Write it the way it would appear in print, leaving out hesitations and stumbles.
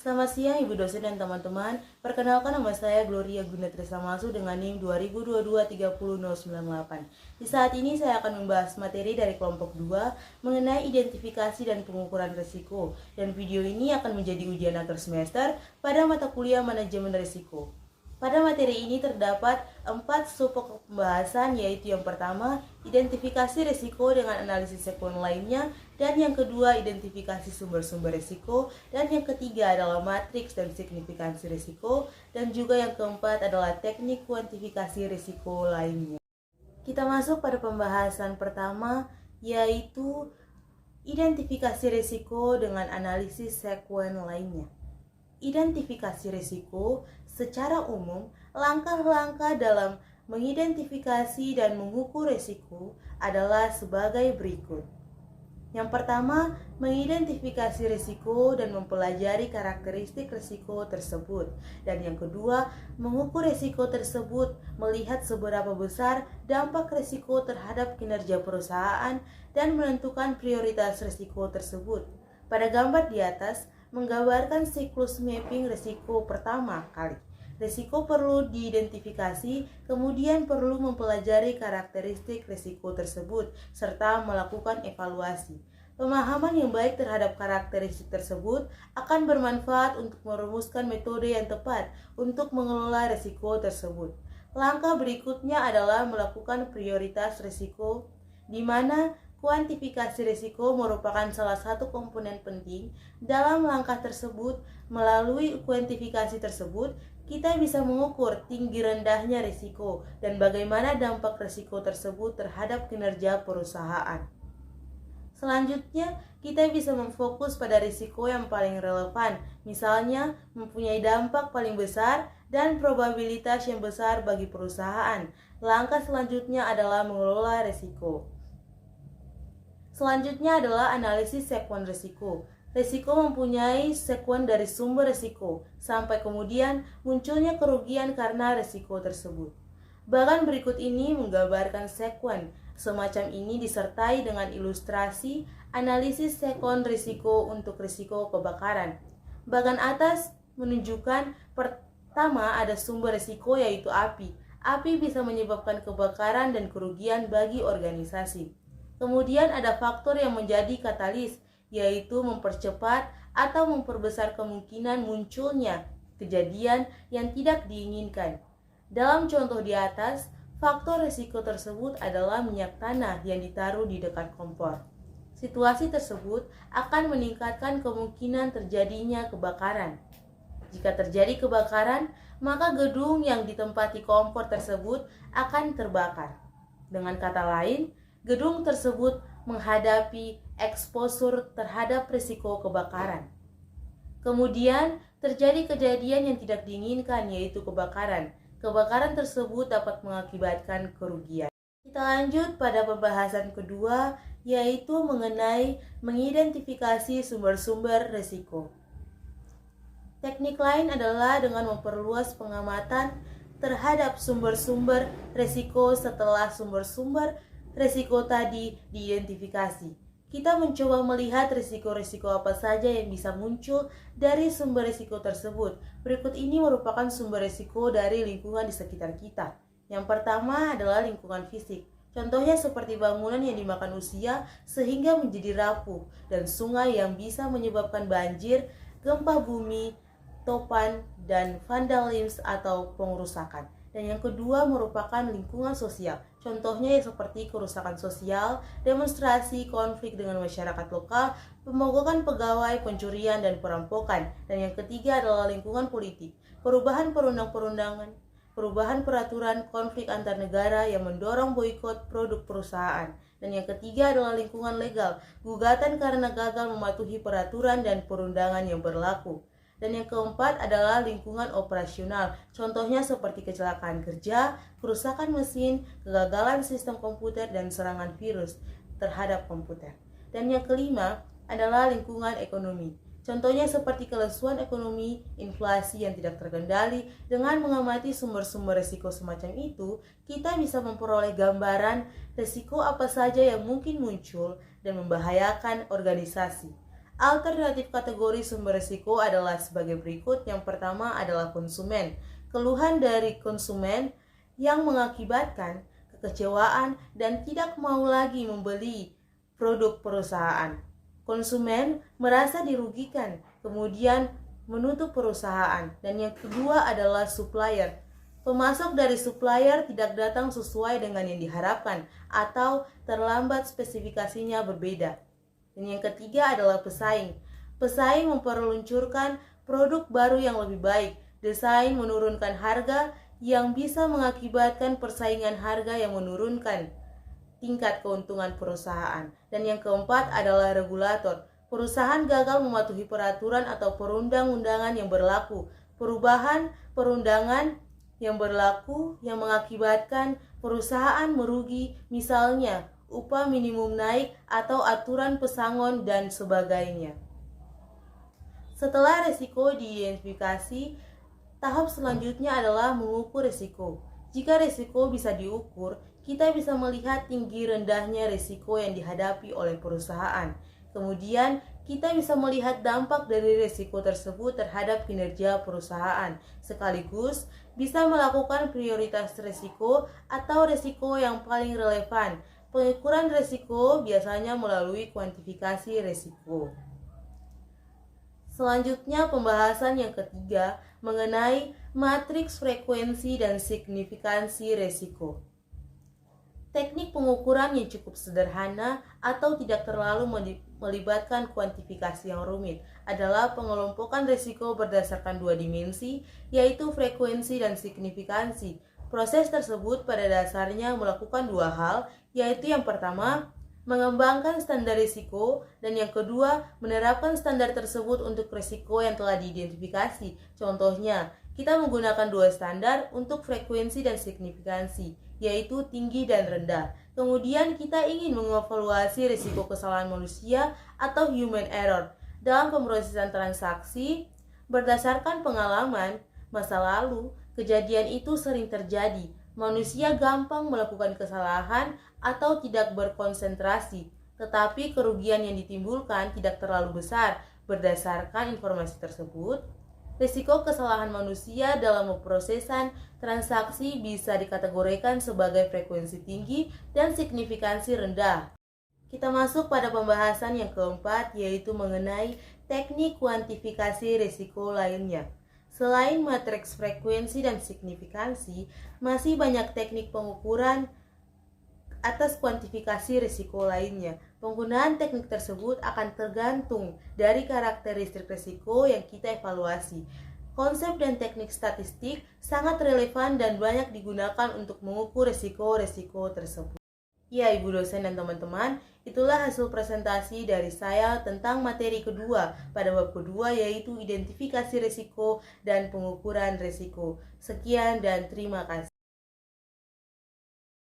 Selamat siang Ibu dosen dan teman-teman. Perkenalkan, nama saya Gloria Gunatri Samasu dengan NIM 2022-30098. Di saat ini saya akan membahas materi dari kelompok 2 mengenai identifikasi dan pengukuran risiko. Dan video ini akan menjadi ujian akhir semester pada mata kuliah manajemen risiko. Pada materi ini terdapat 4 subpokok pembahasan, yaitu yang pertama, identifikasi risiko dengan analisis sekuen lainnya, dan yang kedua, identifikasi sumber-sumber risiko, dan yang ketiga adalah matriks dan signifikansi risiko, dan juga yang keempat adalah teknik kuantifikasi risiko lainnya. Kita masuk pada pembahasan pertama, yaitu identifikasi risiko dengan analisis sekuen lainnya. Identifikasi risiko secara umum, langkah-langkah dalam mengidentifikasi dan mengukur risiko adalah sebagai berikut. Yang pertama, mengidentifikasi risiko dan mempelajari karakteristik risiko tersebut. Dan yang kedua, mengukur risiko tersebut, melihat seberapa besar dampak risiko terhadap kinerja perusahaan dan menentukan prioritas risiko tersebut. Pada gambar di atas, menggambarkan siklus mapping risiko pertama kali. Risiko perlu diidentifikasi, kemudian perlu mempelajari karakteristik risiko tersebut, serta melakukan evaluasi. Pemahaman yang baik terhadap karakteristik tersebut akan bermanfaat untuk merumuskan metode yang tepat untuk mengelola risiko tersebut. Langkah berikutnya adalah melakukan prioritas risiko, di mana kuantifikasi risiko merupakan salah satu komponen penting dalam langkah tersebut. Melalui kuantifikasi tersebut, kita bisa mengukur tinggi rendahnya risiko dan bagaimana dampak risiko tersebut terhadap kinerja perusahaan. Selanjutnya, kita bisa memfokus pada risiko yang paling relevan, misalnya mempunyai dampak paling besar dan probabilitas yang besar bagi perusahaan. Langkah selanjutnya adalah mengelola risiko. Selanjutnya adalah analisis sekuen risiko. Risiko mempunyai sekuen dari sumber risiko, sampai kemudian munculnya kerugian karena risiko tersebut. Bagan berikut ini menggambarkan sekuen. Semacam ini disertai dengan ilustrasi analisis sekuen risiko untuk risiko kebakaran. Bagan atas menunjukkan pertama ada sumber risiko, yaitu api. Api bisa menyebabkan kebakaran dan kerugian bagi organisasi. Kemudian ada faktor yang menjadi katalis, yaitu mempercepat atau memperbesar kemungkinan munculnya kejadian yang tidak diinginkan. Dalam contoh di atas, faktor risiko tersebut adalah minyak tanah yang ditaruh di dekat kompor. Situasi tersebut akan meningkatkan kemungkinan terjadinya kebakaran. Jika terjadi kebakaran, maka gedung yang ditempati kompor tersebut akan terbakar. Dengan kata lain, gedung tersebut menghadapi eksposur terhadap risiko kebakaran. Kemudian terjadi kejadian yang tidak diinginkan, yaitu kebakaran. Kebakaran tersebut dapat mengakibatkan kerugian. Kita lanjut pada pembahasan kedua, yaitu mengenai mengidentifikasi sumber-sumber risiko. Teknik lain adalah dengan memperluas pengamatan terhadap sumber-sumber risiko setelah sumber-sumber risiko tadi diidentifikasi. Kita mencoba melihat risiko-risiko apa saja yang bisa muncul dari sumber risiko tersebut. Berikut ini merupakan sumber risiko dari lingkungan di sekitar kita. Yang pertama adalah lingkungan fisik. Contohnya seperti bangunan yang dimakan usia sehingga menjadi rapuh, dan sungai yang bisa menyebabkan banjir, gempa bumi, topan, dan vandalisme atau pengerusakan. Dan yang kedua merupakan lingkungan sosial. Contohnya seperti kerusakan sosial, demonstrasi, konflik dengan masyarakat lokal, pemogokan pegawai, pencurian, dan perampokan. Dan yang ketiga adalah lingkungan politik. Perubahan perundang-perundangan, perubahan peraturan, konflik antar negara yang mendorong boikot produk perusahaan. Dan yang ketiga adalah lingkungan legal, gugatan karena gagal mematuhi peraturan dan perundangan yang berlaku. Dan yang keempat adalah lingkungan operasional, contohnya seperti kecelakaan kerja, kerusakan mesin, kegagalan sistem komputer, dan serangan virus terhadap komputer. Dan yang kelima adalah lingkungan ekonomi, contohnya seperti kelesuan ekonomi, inflasi yang tidak terkendali. Dengan mengamati sumber-sumber risiko semacam itu, kita bisa memperoleh gambaran risiko apa saja yang mungkin muncul dan membahayakan organisasi. Alternatif kategori sumber risiko adalah sebagai berikut. Yang pertama adalah konsumen. Keluhan dari konsumen yang mengakibatkan kekecewaan dan tidak mau lagi membeli produk perusahaan. Konsumen merasa dirugikan, kemudian menutup perusahaan. Dan yang kedua adalah supplier. Pemasok dari supplier tidak datang sesuai dengan yang diharapkan atau terlambat, spesifikasinya berbeda. Dan yang ketiga adalah pesaing. Pesaing memperluncurkan produk baru yang lebih baik. Desain menurunkan harga yang bisa mengakibatkan persaingan harga yang menurunkan tingkat keuntungan perusahaan. Dan yang keempat adalah regulator. Perusahaan gagal mematuhi peraturan atau perundang-undangan yang berlaku. Perubahan perundangan yang berlaku yang mengakibatkan perusahaan merugi, misalnya upah minimum naik atau aturan pesangon dan sebagainya. Setelah risiko diidentifikasi, tahap selanjutnya adalah mengukur risiko. Jika risiko bisa diukur, kita bisa melihat tinggi rendahnya risiko yang dihadapi oleh perusahaan. Kemudian, kita bisa melihat dampak dari risiko tersebut terhadap kinerja perusahaan, sekaligus bisa melakukan prioritas risiko atau risiko yang paling relevan. Pengukuran risiko biasanya melalui kuantifikasi risiko. Selanjutnya, pembahasan yang ketiga mengenai matriks frekuensi dan signifikansi risiko. Teknik pengukuran yang cukup sederhana atau tidak terlalu melibatkan kuantifikasi yang rumit adalah pengelompokan risiko berdasarkan dua dimensi, yaitu frekuensi dan signifikansi. Proses tersebut pada dasarnya melakukan dua hal, yaitu yang pertama, mengembangkan standar risiko, dan yang kedua, menerapkan standar tersebut untuk risiko yang telah diidentifikasi. Contohnya, kita menggunakan dua standar untuk frekuensi dan signifikansi, yaitu tinggi dan rendah. Kemudian kita ingin mengevaluasi risiko kesalahan manusia atau human error dalam pemrosesan transaksi. Berdasarkan pengalaman masa lalu, kejadian itu sering terjadi. Manusia gampang melakukan kesalahan atau tidak berkonsentrasi, tetapi kerugian yang ditimbulkan tidak terlalu besar. Berdasarkan informasi tersebut, risiko kesalahan manusia dalam pemrosesan transaksi bisa dikategorikan sebagai frekuensi tinggi dan signifikansi rendah. Kita masuk pada pembahasan yang keempat, yaitu mengenai teknik kuantifikasi risiko lainnya. Selain matriks frekuensi dan signifikansi, masih banyak teknik pengukuran atas kuantifikasi risiko lainnya. Penggunaan teknik tersebut akan tergantung dari karakteristik risiko yang kita evaluasi. Konsep dan teknik statistik sangat relevan dan banyak digunakan untuk mengukur risiko-risiko tersebut. Ya, Ibu dosen dan teman-teman, itulah hasil presentasi dari saya tentang materi kedua pada bab kedua, yaitu identifikasi risiko dan pengukuran risiko. Sekian dan terima kasih.